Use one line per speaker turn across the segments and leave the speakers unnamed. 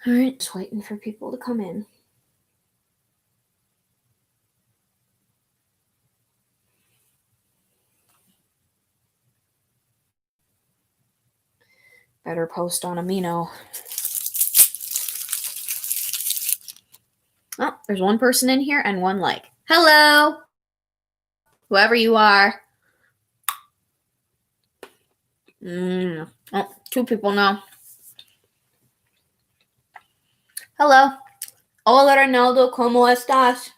All right, just waiting for people to come in. Better post on Amino. Oh, there's one person in here and one like. Hello! Whoever you are. Oh, 2 people now. Hello. Hola, Reinaldo. ¿Cómo estás?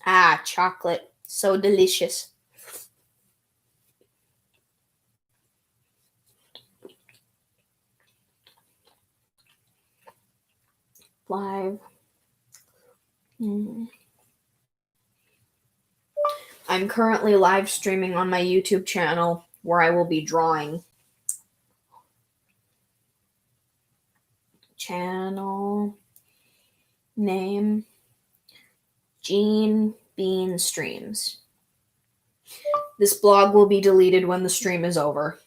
Ah, chocolate. So delicious. Live. I'm currently live streaming on my YouTube channel where I will be drawing. Channel name Gene Bean Streams. This blog will be deleted when the stream is over.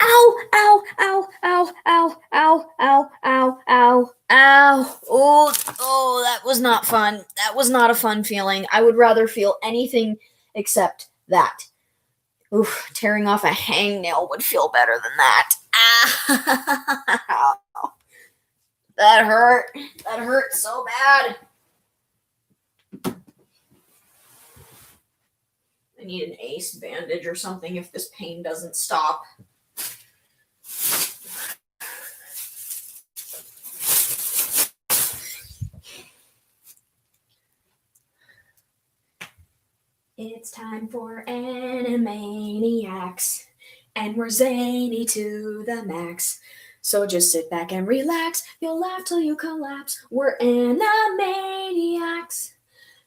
Ow, ow, ow, ow, ow, ow, ow, ow, ow, ow. Oh, that was not fun. That was not a fun feeling. I would rather feel anything except that. Oof, tearing off a hangnail would feel better than that. Ow. That hurt. That hurt so bad. I need an ace bandage or something if this pain doesn't stop. It's time for Animaniacs, and we're zany to the max. So just sit back and relax, you'll laugh till you collapse. We're Animaniacs.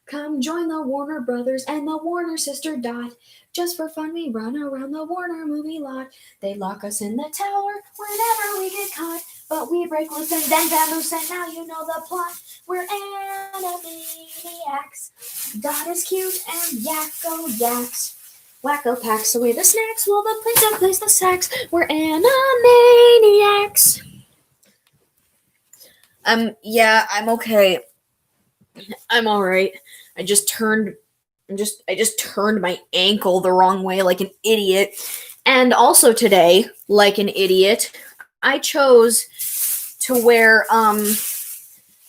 Come join the Warner Brothers and the Warner sister Dot. Just for fun we run around the Warner movie lot. They lock us in the tower whenever we get caught. But we break loose and then get loose, and now you know the plot. We're Animaniacs. Dot is cute and Yakko yaks. Wacko packs away the snacks while the Plinko plays the sax. We're Animaniacs. Yeah, I'm okay. I'm alright. I just turned my ankle the wrong way like an idiot. And also today, like an idiot, I chose to wear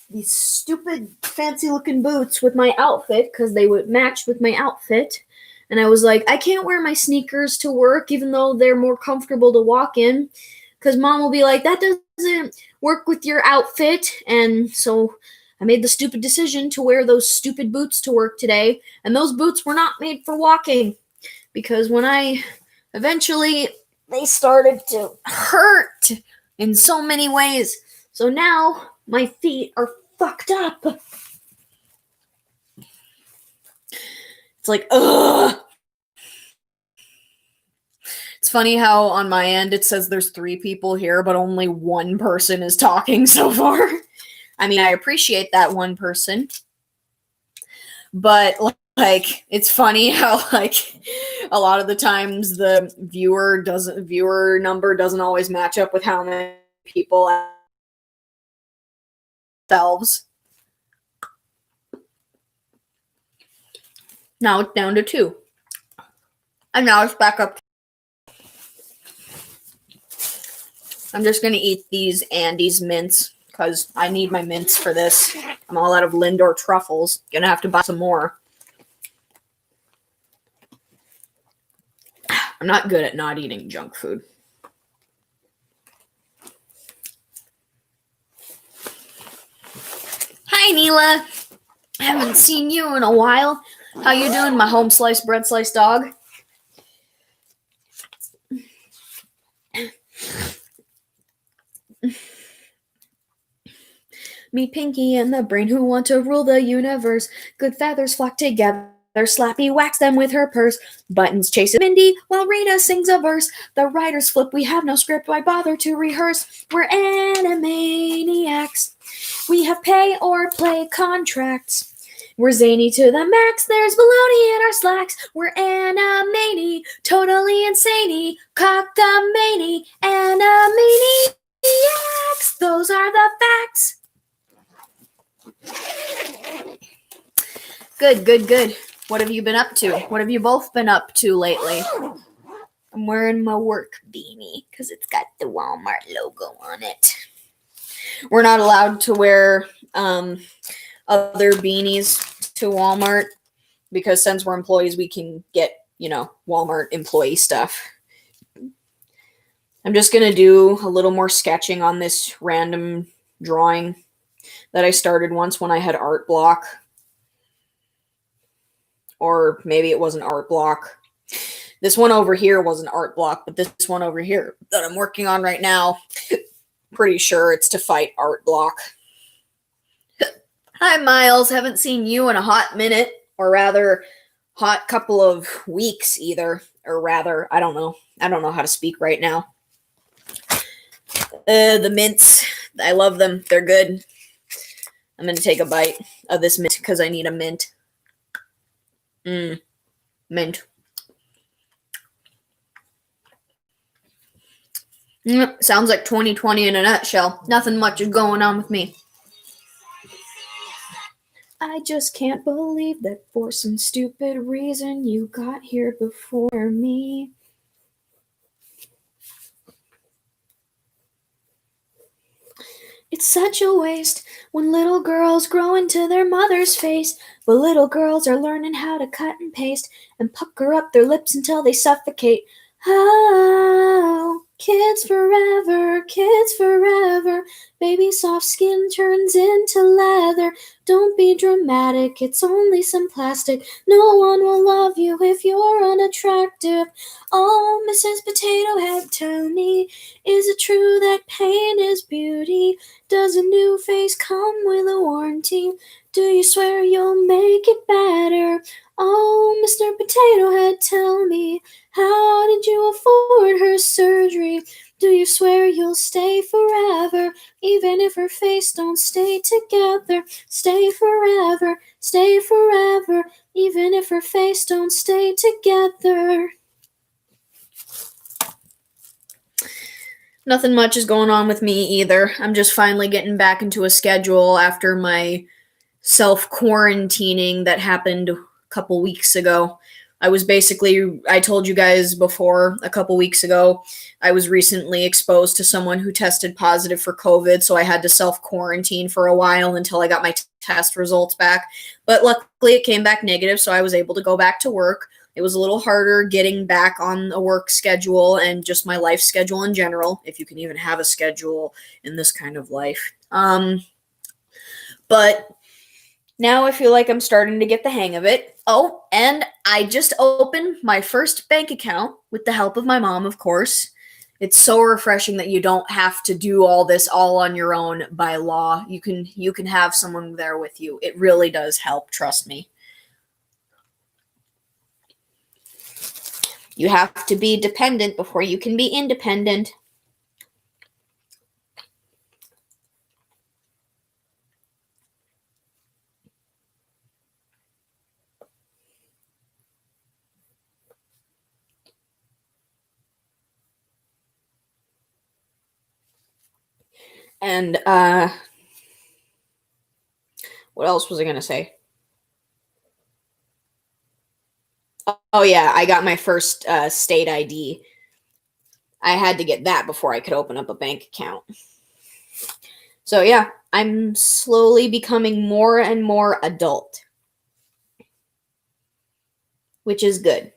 these stupid fancy looking boots with my outfit because they would match with my outfit. And I was like, I can't wear my sneakers to work even though they're more comfortable to walk in because mom will be like, that doesn't work with your outfit. And so I made the stupid decision to wear those stupid boots to work today. And those boots were not made for walking because when I eventually, they started to hurt in so many ways. So now my feet are fucked up. It's like, ugh. It's funny how on my end it says there's 3 people here, but only 1 person is talking so far. I mean, I appreciate that 1 person. But, like, it's funny how, like, a lot of the times the viewer number doesn't always match up with how many people themselves. Now it's down to 2. And now it's back up. I'm just going to eat these Andes mints because I need my mints for this. I'm all out of Lindor truffles. Gonna have to buy some more. I'm not good at not eating junk food. Hi, Neela. I haven't seen you in a while. How you doing, my home sliced bread sliced dog? Me, Pinky, and the brain who want to rule the universe. Good feathers flock together Slappy whacks them with her purse. Buttons chases Mindy while Rita sings a verse. The writers flip, we have no script, why bother to rehearse? We're animaniacs. We have pay or play contracts. We're zany to the max, there's baloney in our slacks. We're animani, totally insaney, cockamamie, animaniacs. Those are the facts. Good. What have you been up to? What have you both been up to lately? I'm wearing my work beanie because it's got the Walmart logo on it. We're not allowed to wear other beanies to Walmart because since we're employees, we can get, Walmart employee stuff. I'm just going to do a little more sketching on this random drawing that I started once when I had art block. Or maybe it was an art block. This one over here was an art block, but this one over here that I'm working on right now, pretty sure it's to fight art block. Hi, Miles. Haven't seen you in a hot minute, or rather, hot couple of weeks either. Or rather, I don't know. I don't know how to speak right now. The mints, I love them. They're good. I'm going to take a bite of this mint because I need a mint. Mint. Sounds like 2020 in a nutshell. Nothing much is going on with me. I just can't believe that for some stupid reason you got here before me. It's such a waste when little girls grow into their mother's face, but little girls are learning how to cut and paste and pucker up their lips until they suffocate. Oh, kids forever, baby soft skin turns into leather. Don't be dramatic, it's only some plastic. No one will love you if you're unattractive. Oh, Mrs. Potato Head, tell me, is it true that pain is beauty? Does a new face come with a warranty? Do you swear you'll make it better? Oh, Mr. Potato Head, tell me, how did you afford her surgery? Do you swear you'll stay forever, even if her face don't stay together? Stay forever, even if her face don't stay together. Nothing much is going on with me either. I'm just finally getting back into a schedule after my self-quarantining that happened a couple weeks ago. I told you guys before a couple weeks ago, I was recently exposed to someone who tested positive for COVID, so I had to self-quarantine for a while until I got my test results back. But luckily it came back negative, so I was able to go back to work. It was a little harder getting back on a work schedule and just my life schedule in general, if you can even have a schedule in this kind of life. But now I feel like I'm starting to get the hang of it. Oh, and I just opened my first bank account with the help of my mom, of course. It's so refreshing that you don't have to do all this all on your own by law. You can have someone there with you. It really does help, trust me. You have to be dependent before you can be independent. And what else was I going to say? Oh yeah, I got my first state ID. I had to get that before I could open up a bank account. So yeah, I'm slowly becoming more and more adult, which is good.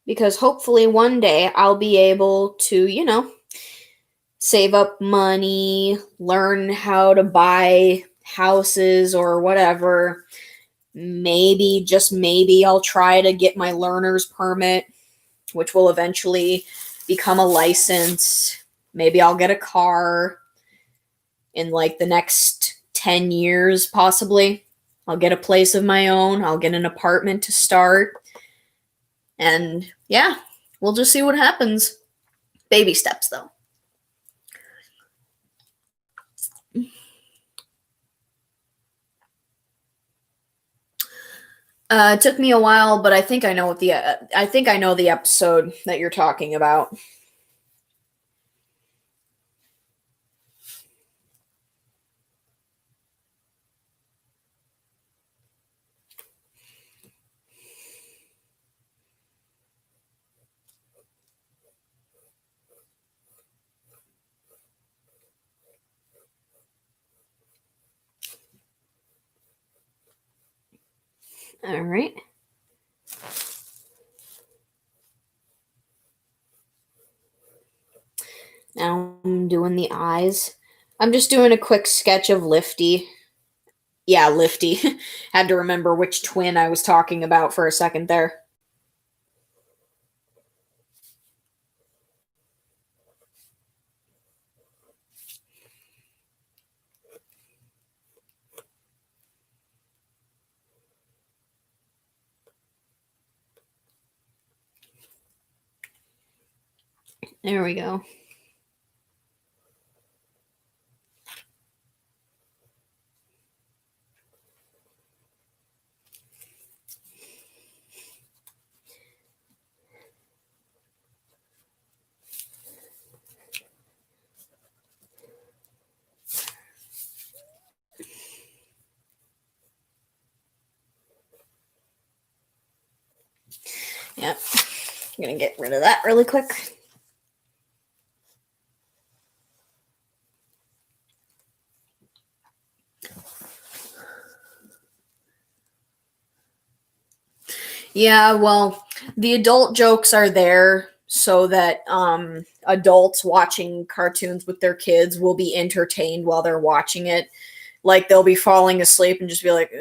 Because hopefully one day I'll be able to, save up money, learn how to buy houses or whatever. Maybe, just maybe, I'll try to get my learner's permit, which will eventually become a license. Maybe I'll get a car in like the next 10 years, possibly. I'll get a place of my own. I'll get an apartment to start. And yeah, we'll just see what happens. Baby steps, though. It took me a while, but I think I know what I think I know the episode that you're talking about. All right. Now I'm doing the eyes. I'm just doing a quick sketch of Lifty. Yeah, Lifty. Had to remember which twin I was talking about for a second there. There we go. Yep. I'm gonna get rid of that really quick. Yeah, well, the adult jokes are there so that adults watching cartoons with their kids will be entertained while they're watching it. Like they'll be falling asleep and just be like,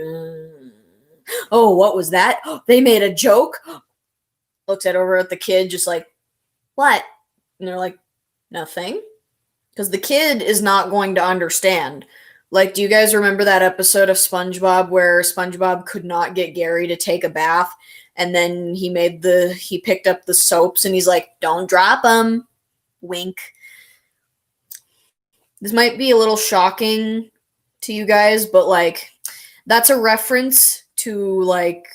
"Oh, what was that? They made a joke." Looks at over at the kid, just like, "What?" And they're like, "Nothing," because the kid is not going to understand. Like, do you guys remember that episode of SpongeBob where SpongeBob could not get Gary to take a bath, and then he picked up the soaps and he's like, "Don't drop them," wink. This might be a little shocking to you guys, but like, that's a reference to like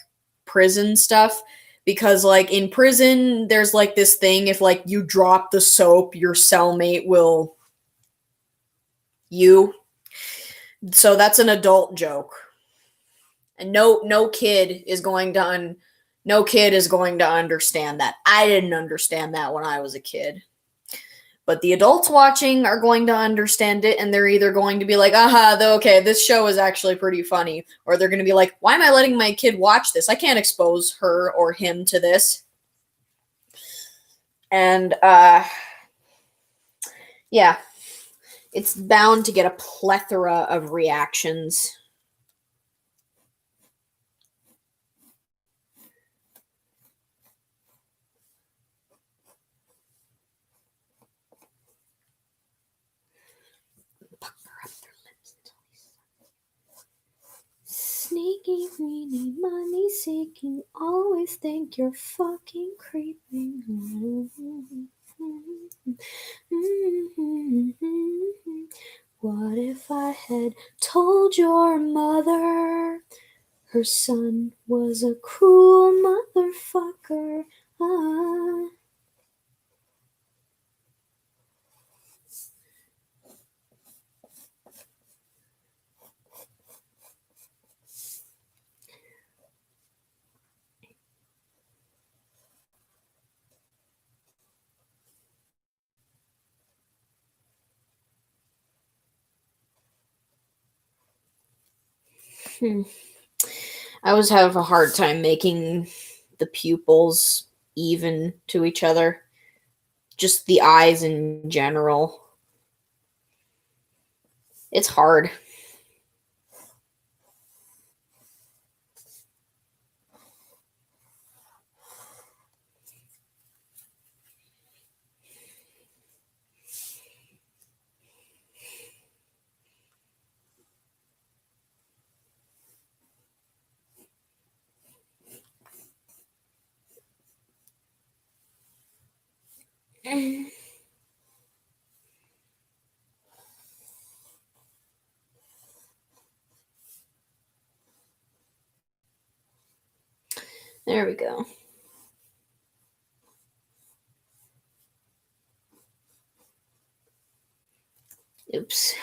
prison stuff, because like in prison there's like this thing, if like you drop the soap, your cellmate will so that's an adult joke, and no kid is going to understand that. I didn't understand that when I was a kid, but the adults watching are going to understand it, and they're either going to be like, "Aha, okay, this show is actually pretty funny," or they're going to be like, "Why am I letting my kid watch this? I can't expose her or him to this." And yeah, it's bound to get a plethora of reactions. Sneaky, weeny, money seeking, always think you're fucking creeping. What if I had told your mother her son was a cruel motherfucker? Ah. I always have a hard time making the pupils even to each other. Just the eyes in general. It's hard. There we go. Oops.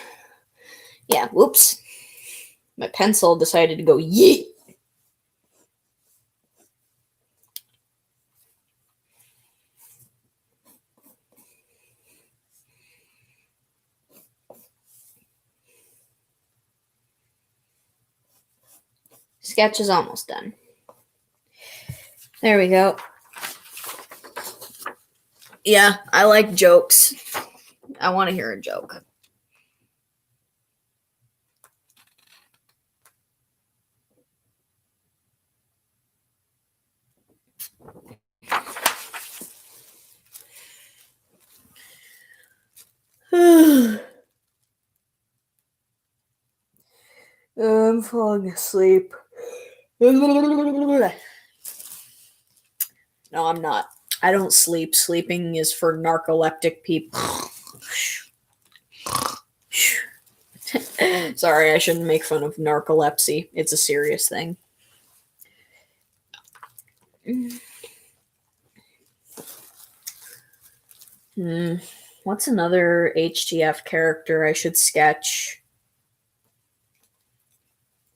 Yeah, whoops. My pencil decided to go yeet. Sketch is almost done. There we go. Yeah, I like jokes. I want to hear a joke. I'm falling asleep. No, I'm not. I don't sleep. Sleeping is for narcoleptic people. Sorry, I shouldn't make fun of narcolepsy. It's a serious thing. What's another HTF character I should sketch?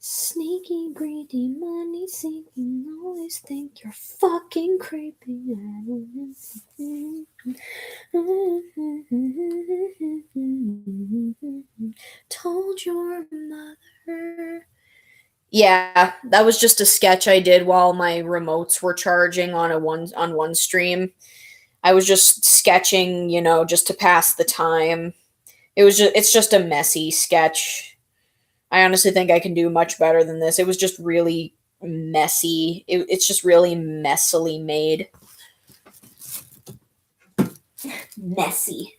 Sneaky, greedy, money seeking, always think you're fucking creepy. Told your mother. Yeah, that was just a sketch I did while my remotes were charging on one stream. I was just sketching, just to pass the time. It's just a messy sketch. I honestly think I can do much better than this. It was just really messy. It's just really messily made. Messy.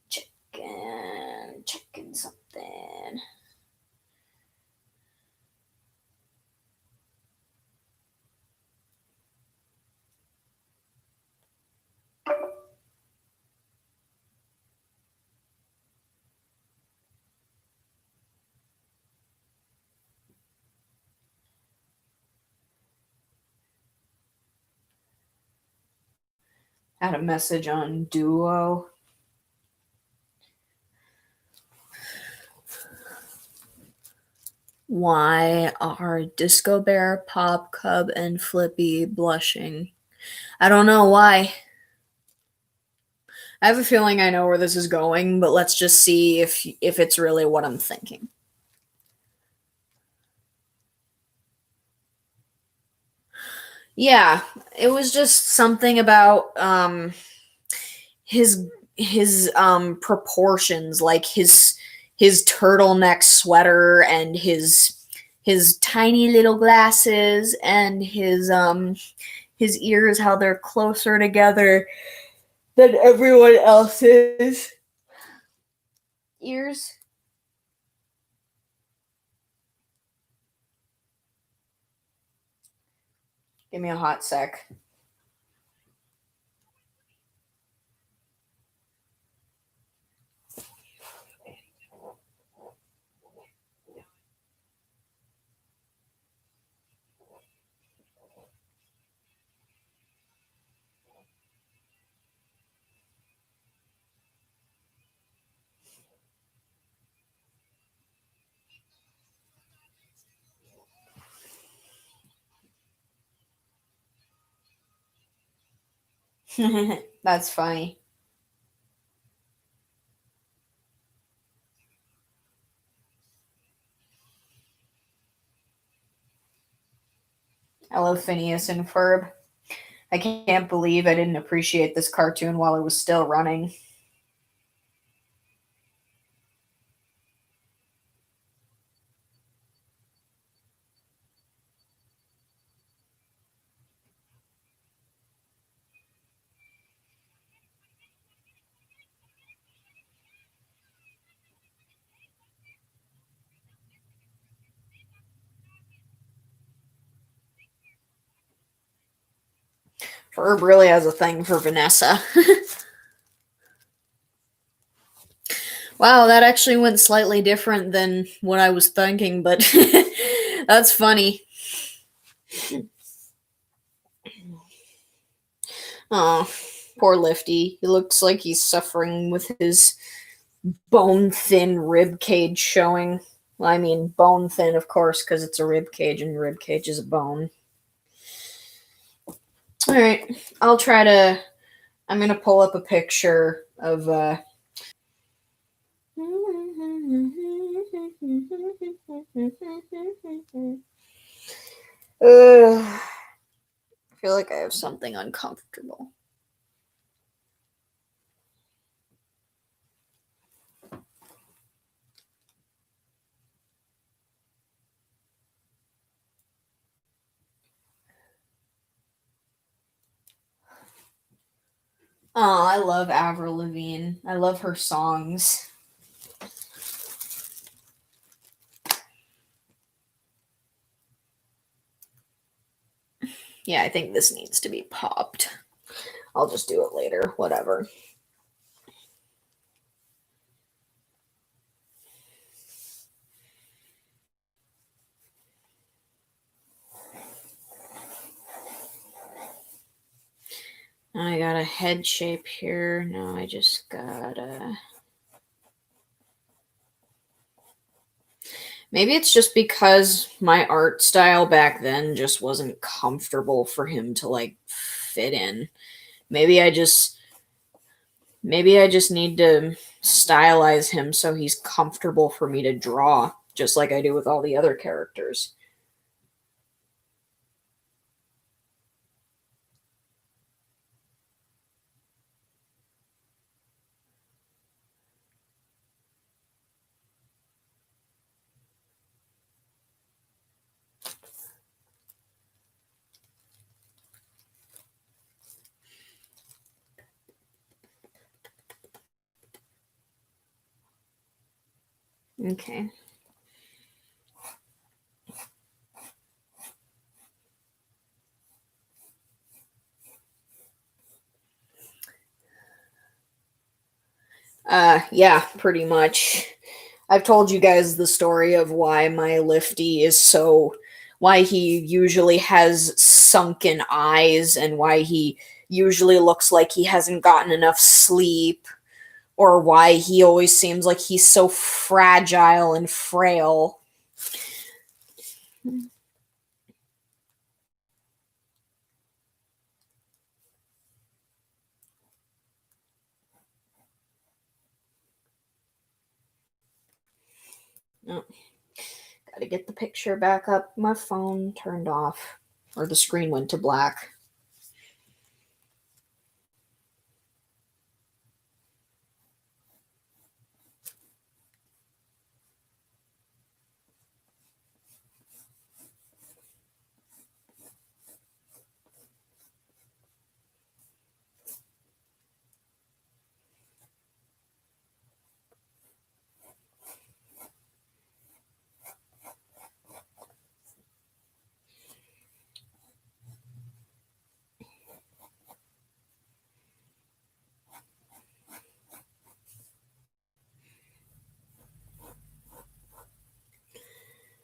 Checking something. Had a message on Duo. Why are Disco Bear, Pop Cub, and Flippy blushing? I don't know why. I have a feeling I know where this is going, but let's just see if it's really what I'm thinking. Yeah, it was just something about his proportions, like his turtleneck sweater and his tiny little glasses and his ears, how they're closer together than everyone else's ears. Give me a hot sec. That's funny. I love Phineas and Ferb. I can't believe I didn't appreciate this cartoon while it was still running. Herb really has a thing for Vanessa. Wow, that actually went slightly different than what I was thinking, but that's funny. Oh, poor Lifty. He looks like he's suffering with his bone thin rib cage showing. Well, I mean, bone thin, of course, because it's a rib cage and rib cage is a bone. All right, I'll try to. I'm gonna pull up a picture of. I feel like I have something uncomfortable. Oh, I love Avril Lavigne. I love her songs. Yeah, I think this needs to be popped. I'll just do it later. Whatever. Now I got a head shape here. Now I just gotta. Maybe it's just because my art style back then just wasn't comfortable for him to like fit in. Maybe I just maybe I just need to stylize him so he's comfortable for me to draw, just like I do with all the other characters. Okay. Yeah, pretty much. I've told you guys the story of why my lifty is so why he usually has sunken eyes and why he usually looks like he hasn't gotten enough sleep or why he always seems like he's so fragile and frail. Oh, gotta get the picture back up. My phone turned off, or the screen went to black.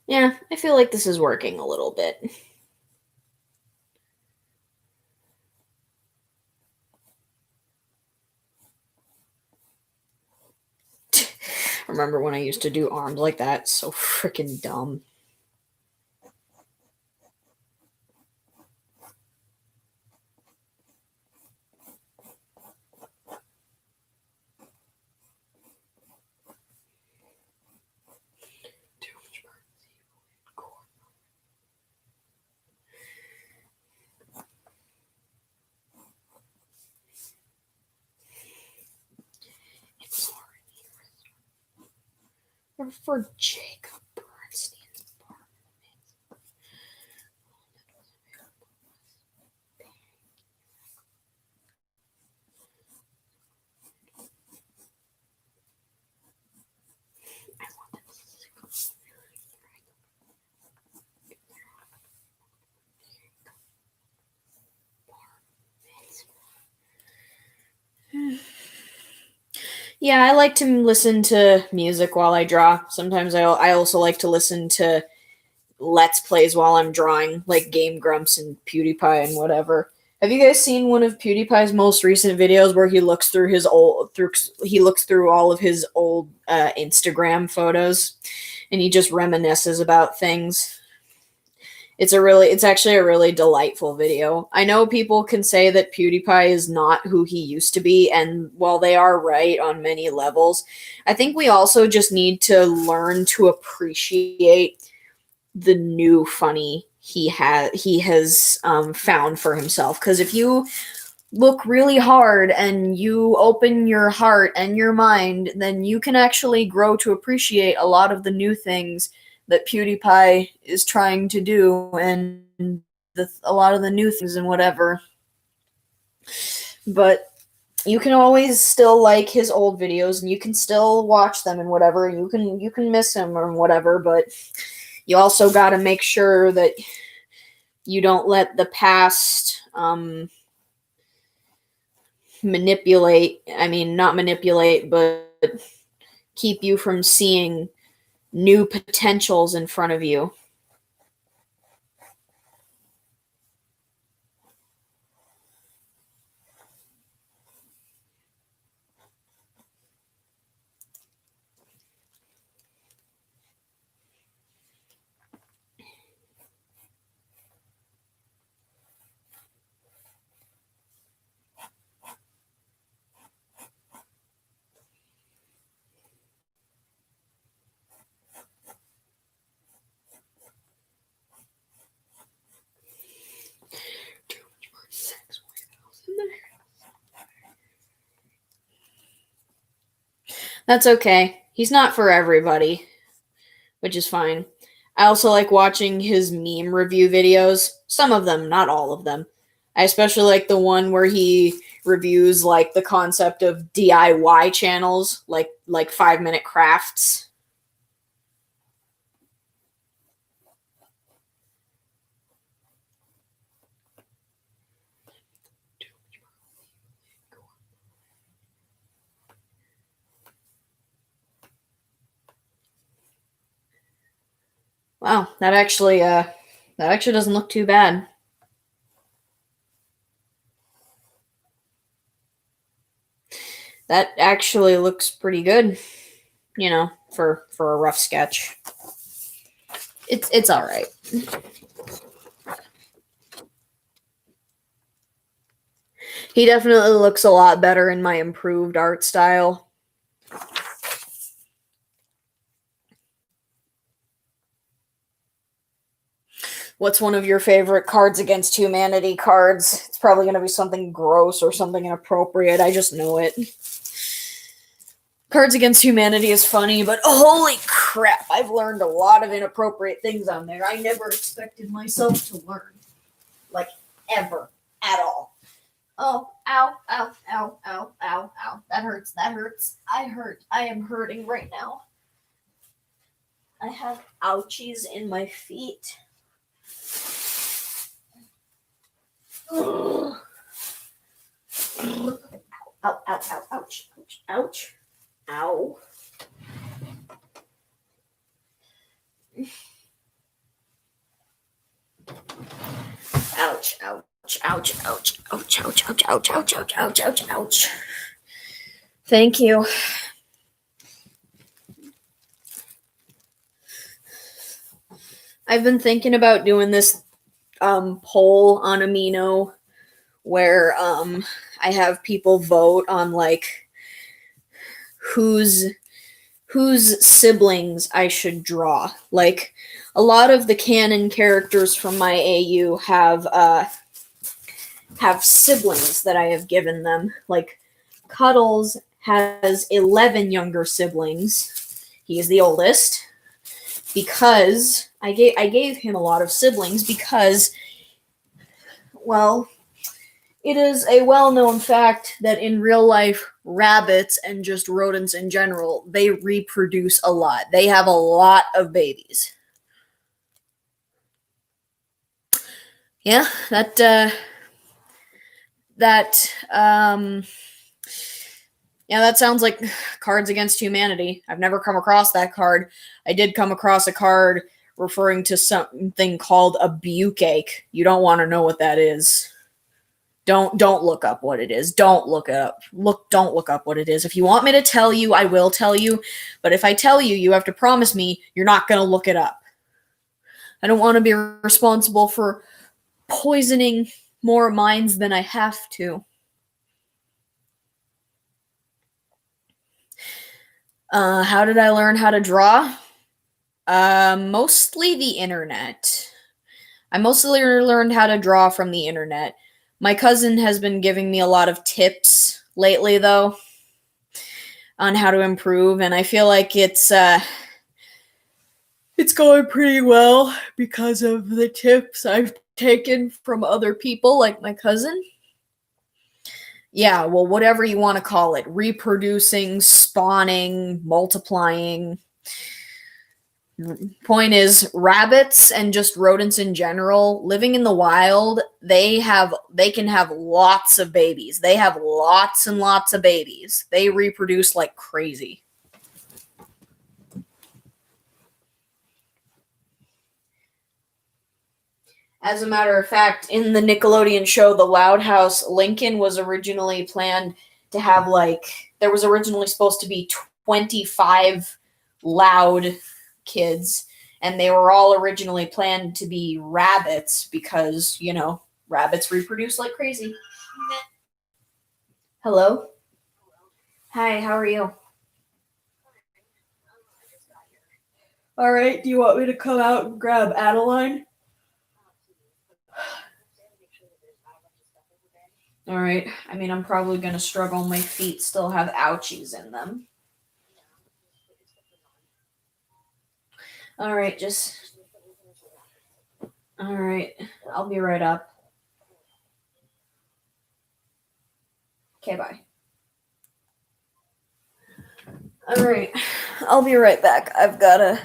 Yeah, I feel like this is working a little bit. Remember when I used to do arms like that? So freaking dumb. For Jacob Bernstein's apartment. Yeah, I like to listen to music while I draw. Sometimes I also like to listen to Let's Plays while I'm drawing, like Game Grumps and PewDiePie and whatever. Have you guys seen one of PewDiePie's most recent videos where he looks through all of his old Instagram photos and he just reminisces about things? It's actually a really delightful video. I know people can say that PewDiePie is not who he used to be, and while they are right on many levels, I think we also just need to learn to appreciate the new funny he has found for himself. Because if you look really hard and you open your heart and your mind, then you can actually grow to appreciate a lot of the new things that PewDiePie is trying to do, and a lot of the new things and whatever. But you can always still like his old videos, and you can still watch them and whatever. And you can miss him or whatever, but you also got to make sure that you don't let the past not manipulate, but keep you from seeing new potentials in front of you. That's okay. He's not for everybody, which is fine. I also like watching his meme review videos. Some of them, not all of them. I especially like the one where he reviews like the concept of DIY channels, like 5-minute crafts. Wow, that actually doesn't look too bad. That actually looks pretty good, for a rough sketch. It's all right. He definitely looks a lot better in my improved art style. What's one of your favorite Cards Against Humanity cards? It's probably going to be something gross or something inappropriate. I just know it. Cards Against Humanity is funny, but holy crap, I've learned a lot of inappropriate things on there. I never expected myself to learn. Like, ever. At all. Oh, ow, ow, ow, ow, ow, ow. That hurts, that hurts. I hurt. I am hurting right now. I have ouchies in my feet. Ow, ow, ow, ouch, ouch, ouch. Ow. Ouch, ouch, ouch, ouch, ouch, ouch, ouch, ouch, ouch, ouch, ouch, ouch, ouch. Thank you. I've been thinking about doing this poll on Amino where I have people vote on like whose siblings I should draw. Like a lot of the canon characters from my AU have siblings that I have given them. Like Cuddles has 11 younger siblings. He is the oldest because I gave him a lot of siblings because, well, it is a well-known fact that in real life, rabbits and just rodents in general, they reproduce a lot. They have a lot of babies. Yeah, that Yeah, that sounds like Cards Against Humanity. I've never come across that card. I did come across a card referring to something called a buke. You don't want to know what that is. Don't look up what it is. Don't look it up. Don't look up what it is. If you want me to tell you, I will tell you, but if I tell you, you have to promise me you're not going to look it up. I don't want to be responsible for poisoning more minds than I have to. How did I learn how to draw? Mostly the internet. I mostly learned how to draw from the internet. My cousin has been giving me a lot of tips lately, though, on how to improve, and I feel like it's going pretty well because of the tips I've taken from other people, like my cousin. Yeah, well, whatever you want to call it, reproducing, spawning, multiplying. Point is, rabbits and just rodents in general living in the wild, they can have lots of babies. They have lots and lots of babies. They reproduce like crazy. As a matter of fact, in the Nickelodeon show The Loud House, Lincoln was originally planned to have there was originally supposed to be 25 loud kids, and they were all originally planned to be rabbits because, rabbits reproduce like crazy. Hello? Hi, how are you? All right, do you want me to come out and grab Adeline? All right. I mean, I'm probably going to struggle. My feet still have ouchies in them. All right, just. All right. I'll be right up. Okay, bye. All right. I'll be right back. I've got to.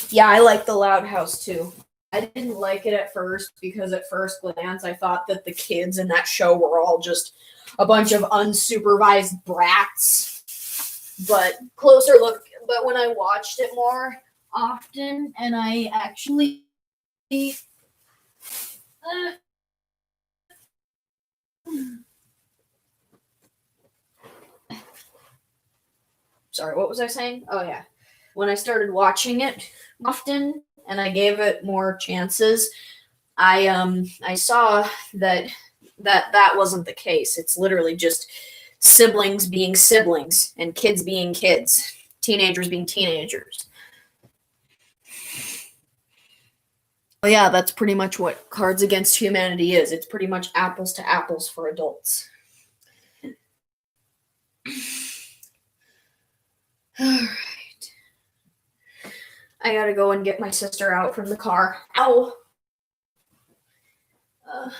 Yeah, I like the Loud House too. I didn't like it at first because at first glance I thought that the kids in that show were all just a bunch of unsupervised brats. But but when I watched it more often and I actually sorry, what was I saying? Oh yeah. When I started watching it often and I gave it more chances, I saw that wasn't the case. It's literally just siblings being siblings and kids being kids, teenagers being teenagers. Well, yeah, that's pretty much what Cards Against Humanity is. It's pretty much apples to apples for adults. All right. I gotta go and get my sister out from the car. Ow! Uh,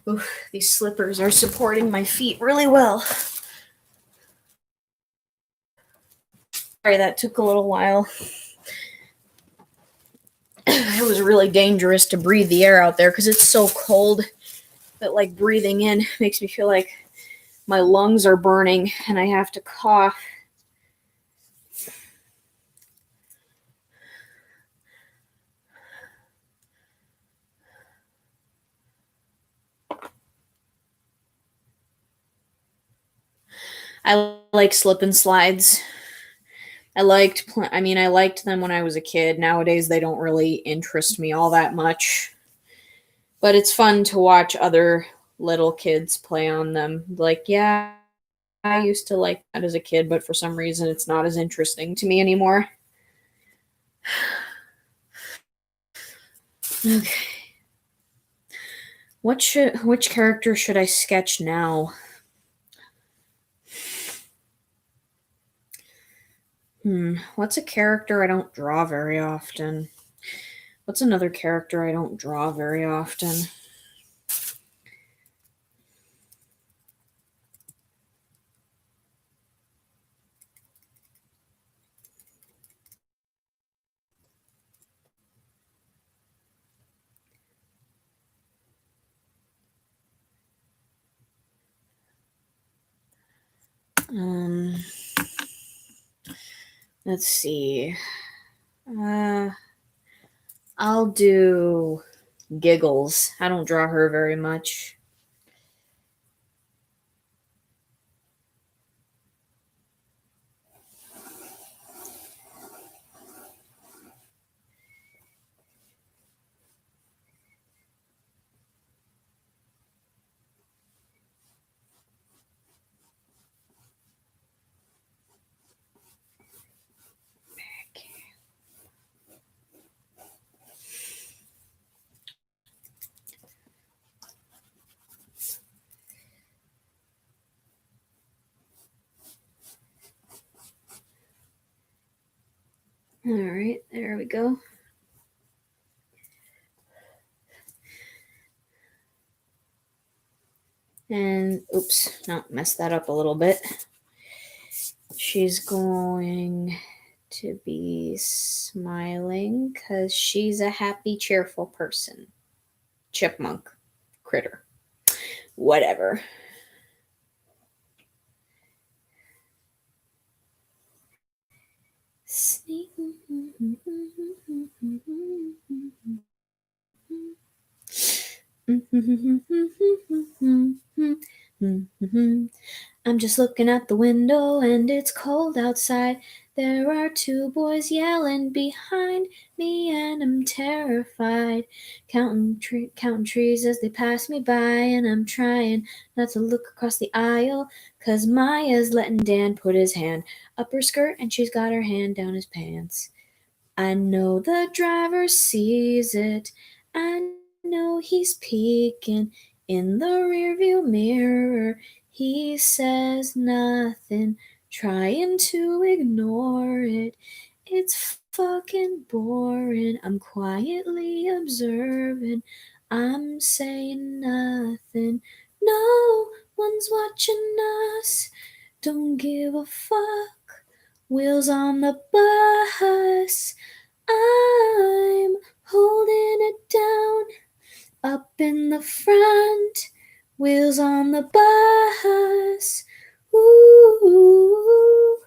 Oof, these slippers are supporting my feet really well. Sorry, that took a little while. It was really dangerous to breathe the air out there because it's so cold that, like, breathing in makes me feel like my lungs are burning and I have to cough. I like slip and slides. I liked them when I was a kid. Nowadays they don't really interest me all that much. But it's fun to watch other little kids play on them. Like, yeah, I used to like that as a kid, but for some reason it's not as interesting to me anymore. Okay. Which character should I sketch now? What's a character I don't draw very often? What's another character I don't draw very often? Um, let's see. I'll do Giggles. I don't draw her very much. All right, there we go. And oops, no, messed that up a little bit. She's going to be smiling because she's a happy, cheerful person. Chipmunk. Critter. Whatever. I'm just looking out the window and it's cold outside. There are two boys yelling behind me and I'm terrified. Counting trees as they pass me by, and I'm trying not to look across the aisle, 'cause Maya's letting Dan put his hand up her skirt and she's got her hand down his pants. I know the driver sees it. I know he's peeking in the rearview mirror. He says nothing, trying to ignore it. It's fucking boring. I'm quietly observing. I'm saying nothing. No one's watching us. Don't give a fuck. Wheels on the bus. I'm holding it down. Up in the front. Wheels on the bus. Ooh,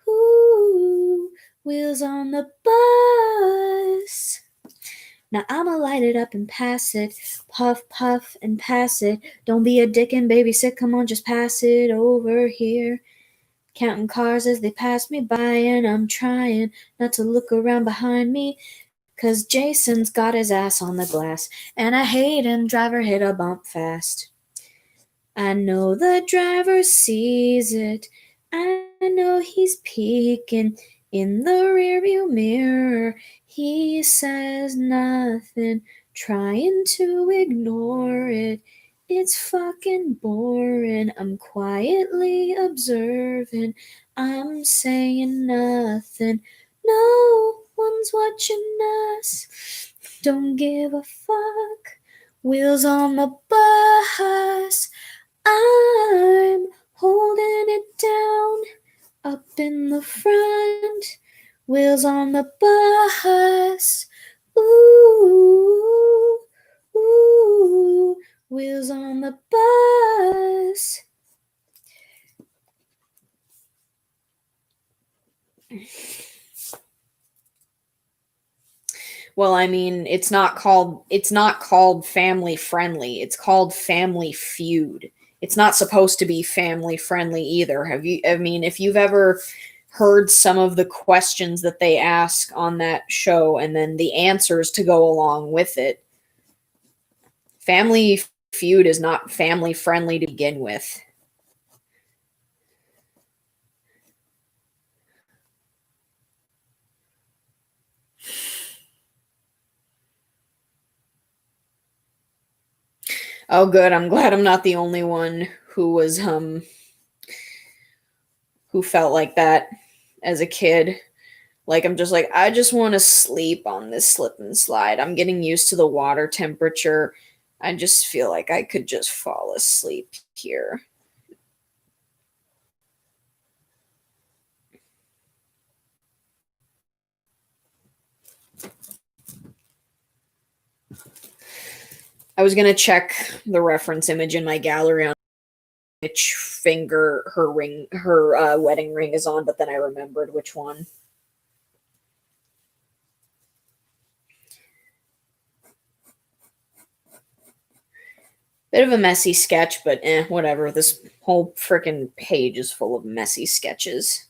ooh, wheels on the bus. Now I'ma light it up and pass it. Puff, puff, and pass it. Don't be a dick and babysit. Come on, just pass it over here. Counting cars as they pass me by, and I'm trying not to look around behind me, 'cause Jason's got his ass on the glass, and I hate him. Driver hit a bump fast. I know the driver sees it. I know he's peeking in the rearview mirror. He says nothing, trying to ignore it. It's fucking boring. I'm quietly observing. I'm saying nothing. No one's watching us. Don't give a fuck. Wheels on the bus. I'm holding it down. Up in the front. Wheels on the bus. Ooh, ooh, wheels on the bus. Well, I mean, it's not called family friendly. It's called Family Feud. It's not supposed to be family friendly either. If you've ever heard some of the questions that they ask on that show and then the answers to go along with it, Family Feud is not family friendly to begin with. Oh, good. I'm glad I'm not the only one who felt like that as a kid. Like, I'm just like, I just want to sleep on this slip and slide. I'm getting used to the water temperature. I just feel like I could just fall asleep here. I was gonna check the reference image in my gallery on which finger her wedding ring is on, but then I remembered which one. Bit of a messy sketch, but whatever. This whole freaking page is full of messy sketches.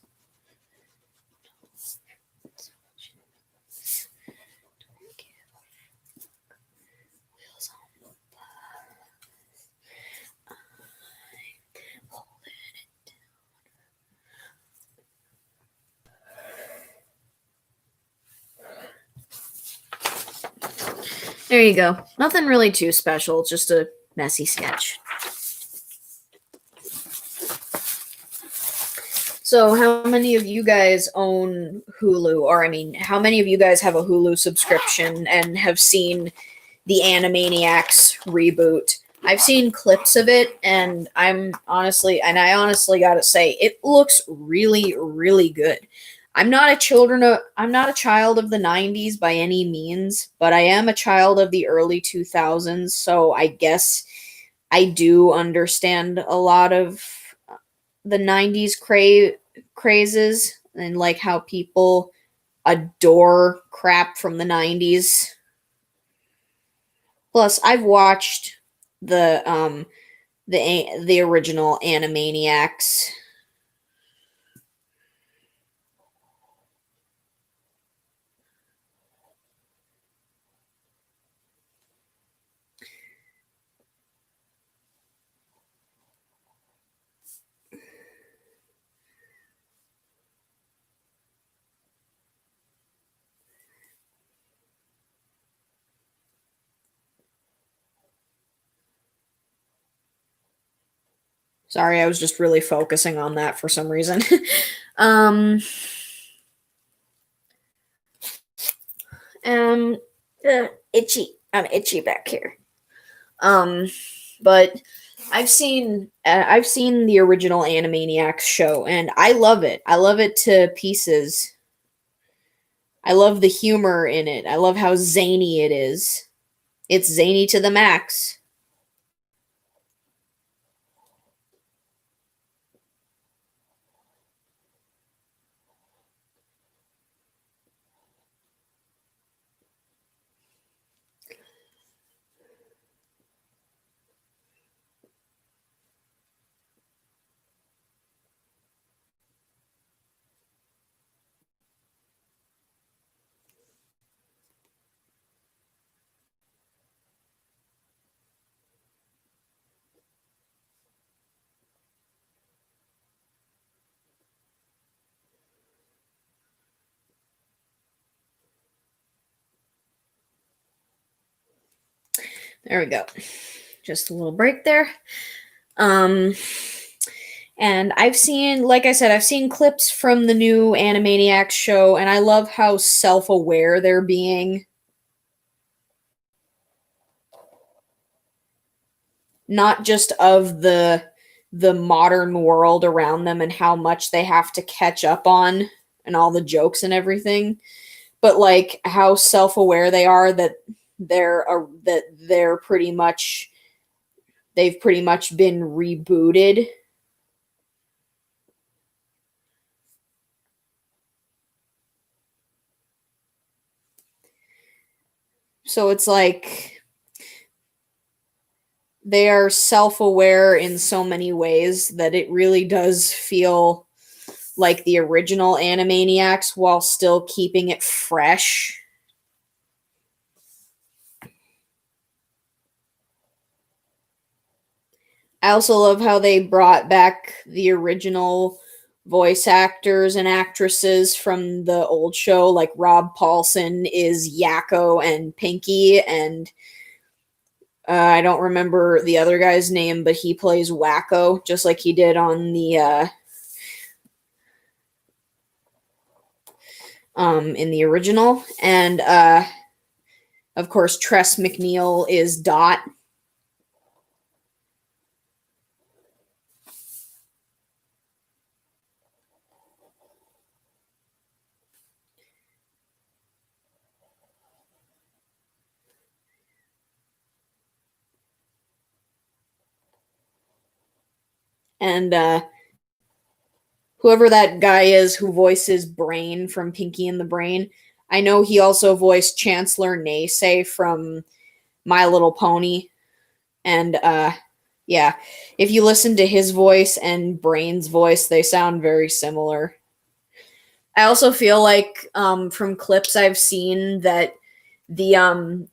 There you go. Nothing really too special, just a messy sketch. So, how many of you guys own Hulu? Or, I mean, how many of you guys have a Hulu subscription and have seen the Animaniacs reboot? I've seen clips of it, and I honestly gotta say, it looks really, really good. I'm not a child of the 90s by any means, but I am a child of the early 2000s, so I guess I do understand a lot of the 90s crazes and like how people adore crap from the 90s. Plus, I've watched the original Animaniacs. Sorry, I was just really focusing on that for some reason. um, um, itchy. I'm itchy back here. Um, but I've seen the original Animaniacs show, and I love it. I love it to pieces. I love the humor in it. I love how zany it is. It's zany to the max. There we go. Just a little break there. Um, and I've seen, like I said, I've seen clips from the new Animaniacs show, and I love how self aware they're being. Not just of the modern world around them and how much they have to catch up on and all the jokes and everything, but like how self-aware they are that they're pretty much they've pretty much been rebooted. So it's like they are self-aware in so many ways that it really does feel like the original Animaniacs while still keeping it fresh. I also love how they brought back the original voice actors and actresses from the old show. Like Rob Paulson is Yakko and Pinky, and I don't remember the other guy's name, but he plays Wacko, just like he did on the in the original. And of course, Tress MacNeille is Dot. And whoever that guy is who voices Brain from Pinky and the Brain, I know he also voiced Chancellor Naysay from My Little Pony. And yeah, if you listen to his voice and Brain's voice, they sound very similar. I also feel like from clips I've seen that the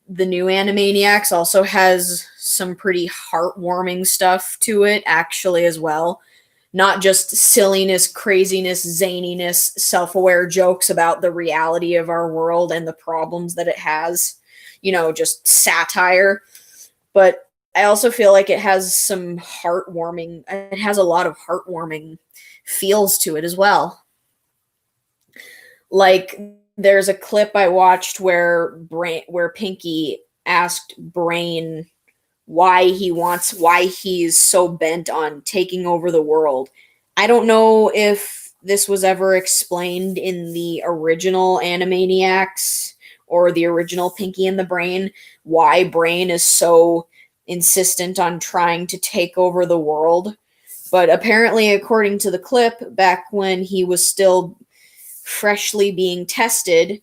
new Animaniacs also has some pretty heartwarming stuff to it actually as well. Not just silliness, craziness, zaniness, self-aware jokes about the reality of our world and the problems that it has. You know, just satire. But I also feel like it has some heartwarming, it has a lot of heartwarming feels to it as well. Like there's a clip I watched where Pinky asked Brain why he's so bent on taking over the world. I don't know if this was ever explained in the original Animaniacs or the original Pinky and the Brain, why Brain is so insistent on trying to take over the world. But apparently, according to the clip, back when he was still freshly being tested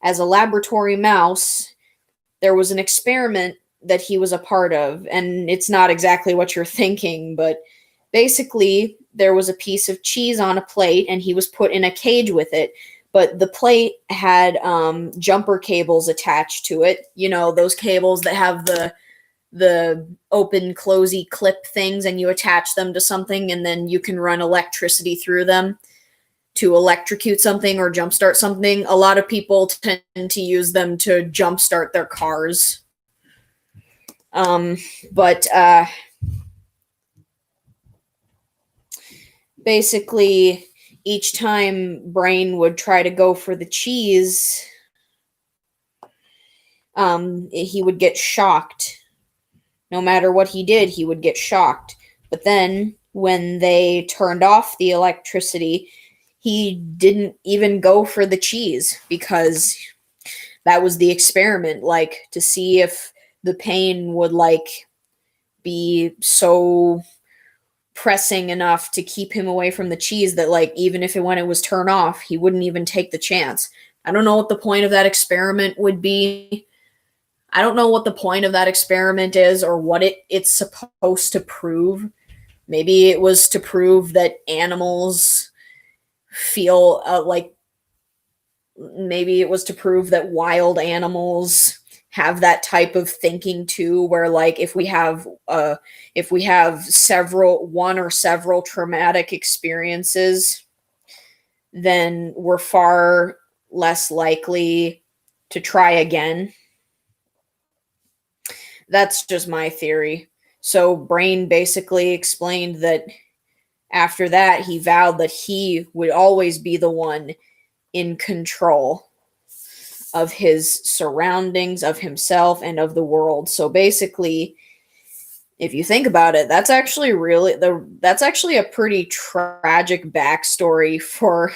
as a laboratory mouse, there was an experiment that he was a part of, and it's not exactly what you're thinking, but basically there was a piece of cheese on a plate and he was put in a cage with it, but the plate had jumper cables attached to it, you know, those cables that have the open closey clip things, and you attach them to something and then you can run electricity through them to electrocute something or jumpstart something. A lot of people tend to use them to jumpstart their cars. But basically, each time Brain would try to go for the cheese, he would get shocked. No matter what he did, he would get shocked. But then, when they turned off the electricity, he didn't even go for the cheese because that was the experiment, like to see if the pain would like be so pressing enough to keep him away from the cheese that like even if when it was turned off, he wouldn't even take the chance. I don't know what the point of that experiment would be. I don't know what the point of that experiment is or what it's supposed to prove. Maybe it was to prove that animals feel like maybe it was to prove that wild animals have that type of thinking too, where like if we have one or several traumatic experiences, then we're far less likely to try again. That's just my theory. So Brain basically explained that after that he vowed that he would always be the one in control of his surroundings, of himself, and of the world. So basically, if you think about it, that's actually a pretty tragic backstory for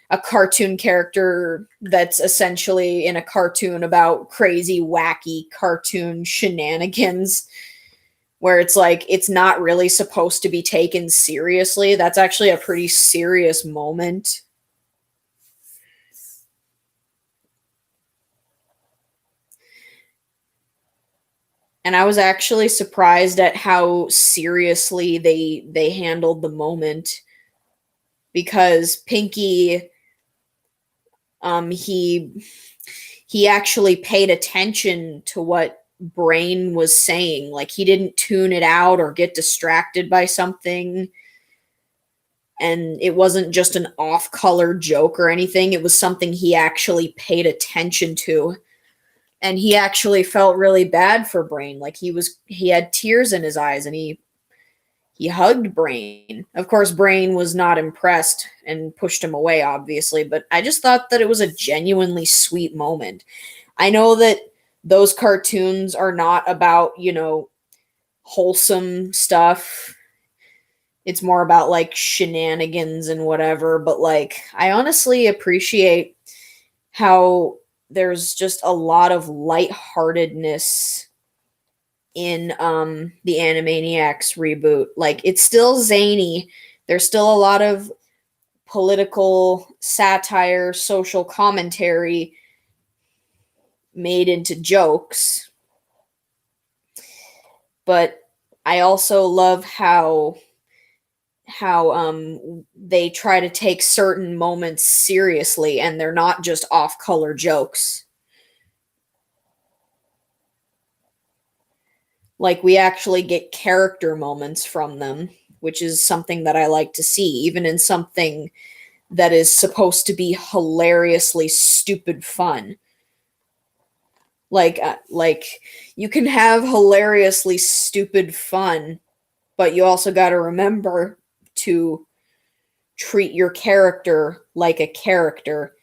a cartoon character that's essentially in a cartoon about crazy, wacky cartoon shenanigans, where it's like it's not really supposed to be taken seriously. That's actually a pretty serious moment. And I was actually surprised at how seriously they handled the moment, because Pinky he actually paid attention to what Brain was saying. Like he didn't tune it out or get distracted by something. And it wasn't just an off-color joke or anything. It was something he actually paid attention to. And he actually felt really bad for Brain. Like he had tears in his eyes and he hugged Brain. Of course, Brain was not impressed and pushed him away, obviously, but I just thought that it was a genuinely sweet moment. I know that those cartoons are not about, you know, wholesome stuff. It's more about like shenanigans and whatever, but like I honestly appreciate how there's just a lot of lightheartedness in the Animaniacs reboot. Like it's still zany. There's still a lot of political satire, social commentary made into jokes. But I also love how they try to take certain moments seriously and they're not just off-color jokes. Like we actually get character moments from them, which is something that I like to see, even in something that is supposed to be hilariously stupid fun. Like you can have hilariously stupid fun, but you also got to remember to treat your character like a character.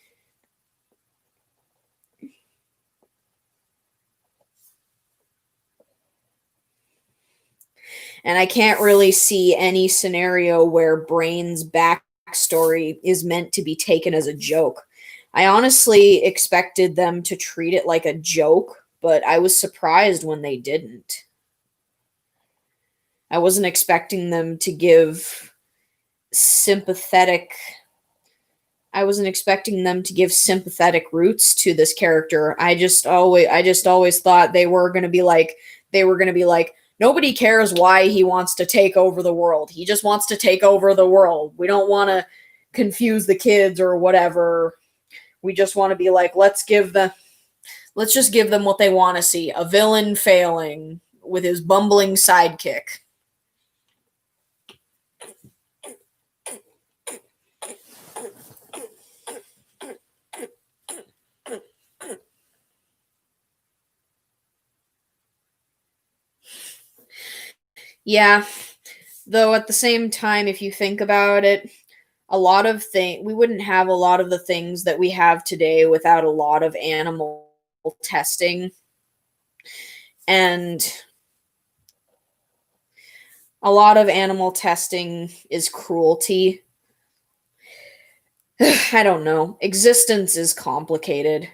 And I can't really see any scenario where Brain's backstory is meant to be taken as a joke. I honestly expected them to treat it like a joke, but I was surprised when they didn't. I wasn't expecting them to give sympathetic I wasn't expecting them to give sympathetic roots to this character. I just always thought they were going to be like nobody cares why he wants to take over the world. He just wants to take over the world. We don't want to confuse the kids or whatever. We just want to be like, let's just give them what they want to see. A villain failing with his bumbling sidekick. Yeah, though at the same time, if you think about it, we wouldn't have a lot of the things that we have today without a lot of animal testing. And a lot of animal testing is cruelty. I don't know. Existence is complicated.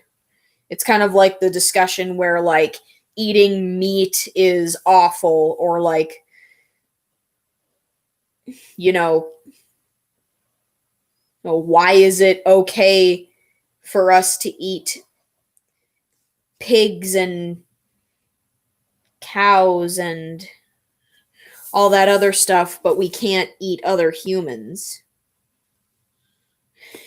It's kind of like the discussion where, like, eating meat is awful, or, like, you know, why is it okay for us to eat pigs and cows and all that other stuff, but we can't eat other humans?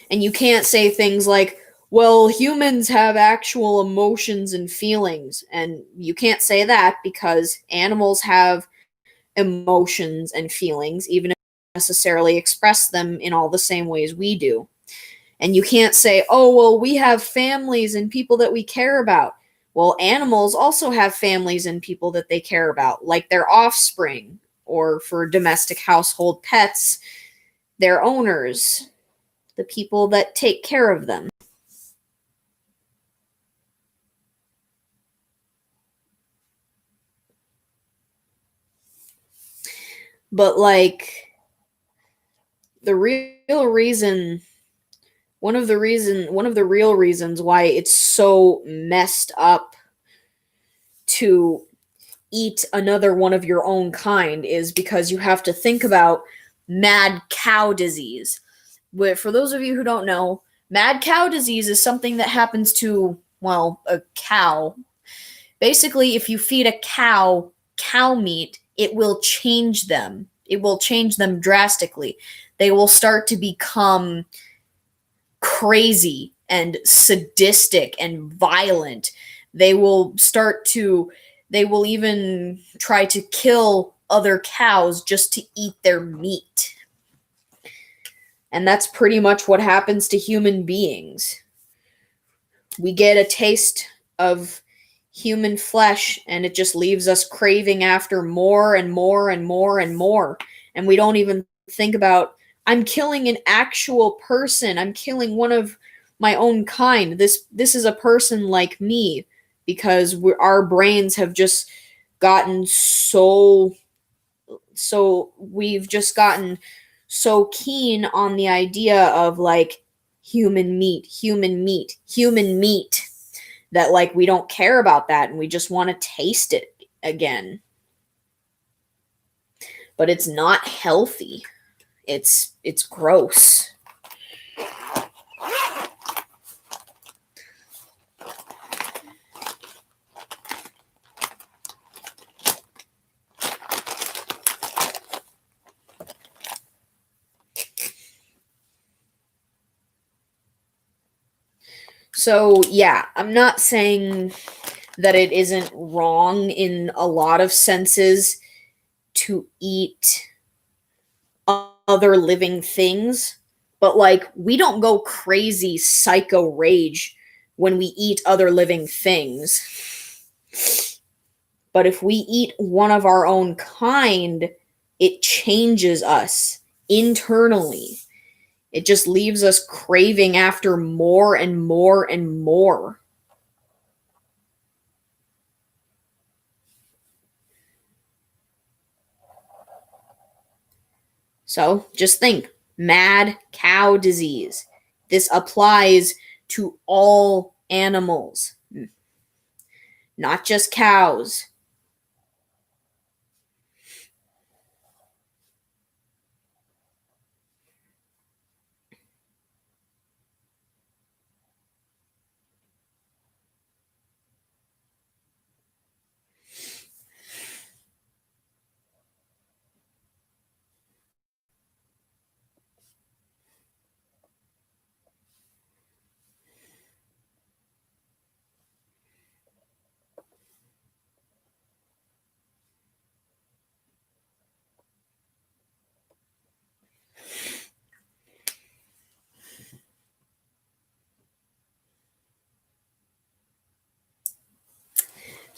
And you can't say things like, well, humans have actual emotions and feelings. And you can't say that because animals have emotions and feelings, even if they don't necessarily express them in all the same ways we do. And you can't say, oh, well, we have families and people that we care about. Well, animals also have families and people that they care about, like their offspring, or for domestic household pets, their owners, the people that take care of them. But, like, the real reason one of the real reasons why it's so messed up to eat another one of your own kind is because you have to think about mad cow disease. For those of you who don't know, mad cow disease is something that happens to, well, a cow. Basically, if you feed a cow meat, it will change them. It will change them drastically. They will start to become crazy and sadistic and violent. They will even try to kill other cows just to eat their meat. And that's pretty much what happens to human beings. We get a taste of human flesh and it just leaves us craving after more and more and more and more. And we don't even think about, I'm killing an actual person. I'm killing one of my own kind. This is a person like me, because our brains have just gotten we've just gotten so keen on the idea of, like, human meat, human meat, human meat, that, like, we don't care about that and we just want to taste it again. But it's not healthy. It's gross. So, yeah, I'm not saying that it isn't wrong in a lot of senses to eat other living things, but, like, we don't go crazy psycho rage when we eat other living things. But if we eat one of our own kind, it changes us internally. It just leaves us craving after more and more and more. So just think, mad cow disease. This applies to all animals, not just cows.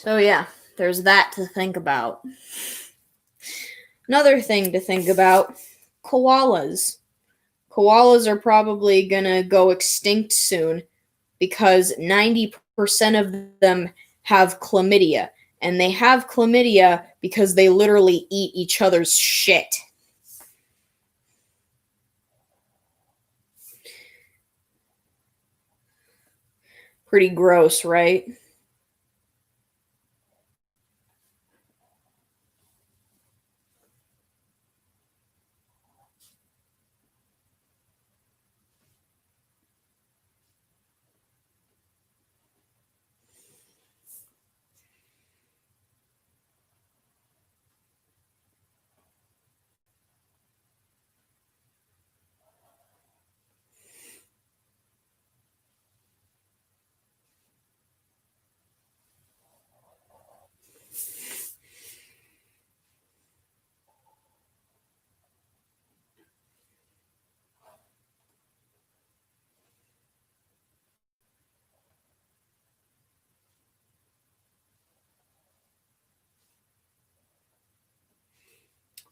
So yeah, there's that to think about. Another thing to think about, koalas. Koalas are probably gonna go extinct soon because 90% of them have chlamydia. And they have chlamydia because they literally eat each other's shit. Pretty gross, right?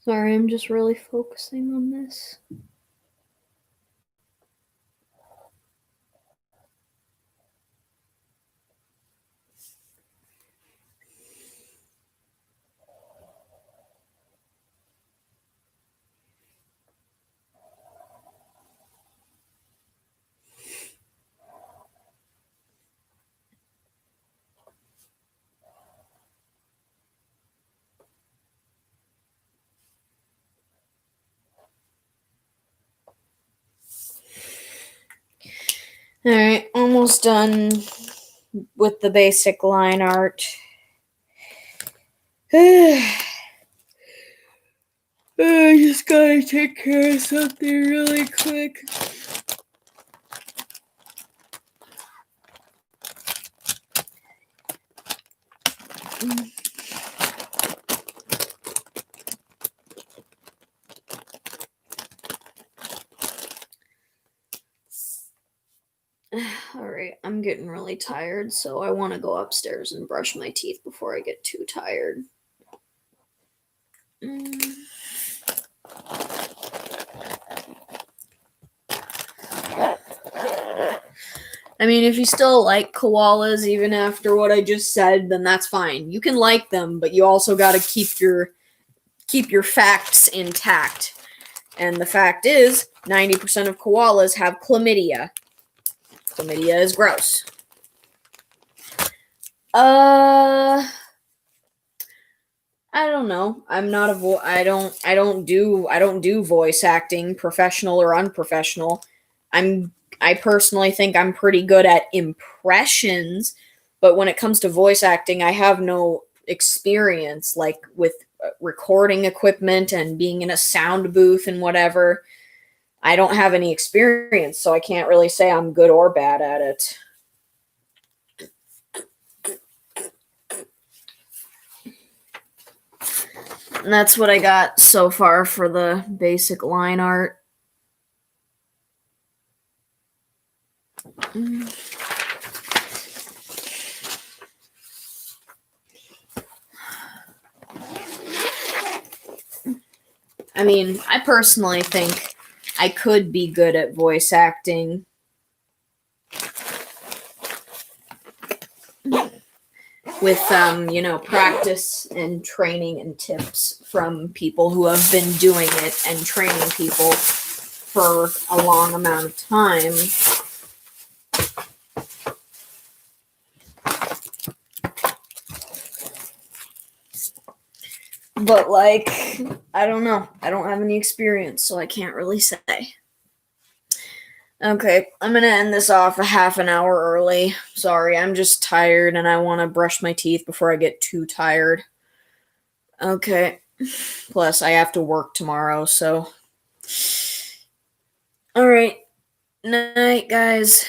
Sorry, I'm just really focusing on this. Alright, almost done with the basic line art. I just gotta take care of something really quick. Alright, I'm getting really tired, so I want to go upstairs and brush my teeth before I get too tired. I mean, if you still like koalas even after what I just said, then that's fine. You can like them, but you also got to keep your facts intact. And the fact is, 90% of koalas have chlamydia. Chlamydia is gross. I don't know. I'm not a I don't do voice acting, professional or unprofessional. I personally think I'm pretty good at impressions, but when it comes to voice acting, I have no experience like with recording equipment and being in a sound booth and whatever. I don't have any experience, so I can't really say I'm good or bad at it. And that's what I got so far for the basic line art. I mean, I personally think I could be good at voice acting. With practice and training and tips from people who have been doing it and training people for a long amount of time. But like, I don't know. I don't have any experience, so I can't really say. Okay, I'm gonna end this off a half an hour early. Sorry, I'm just tired and I want to brush my teeth before I get too tired. Okay. Plus, I have to work tomorrow, so. Alright. Night, guys.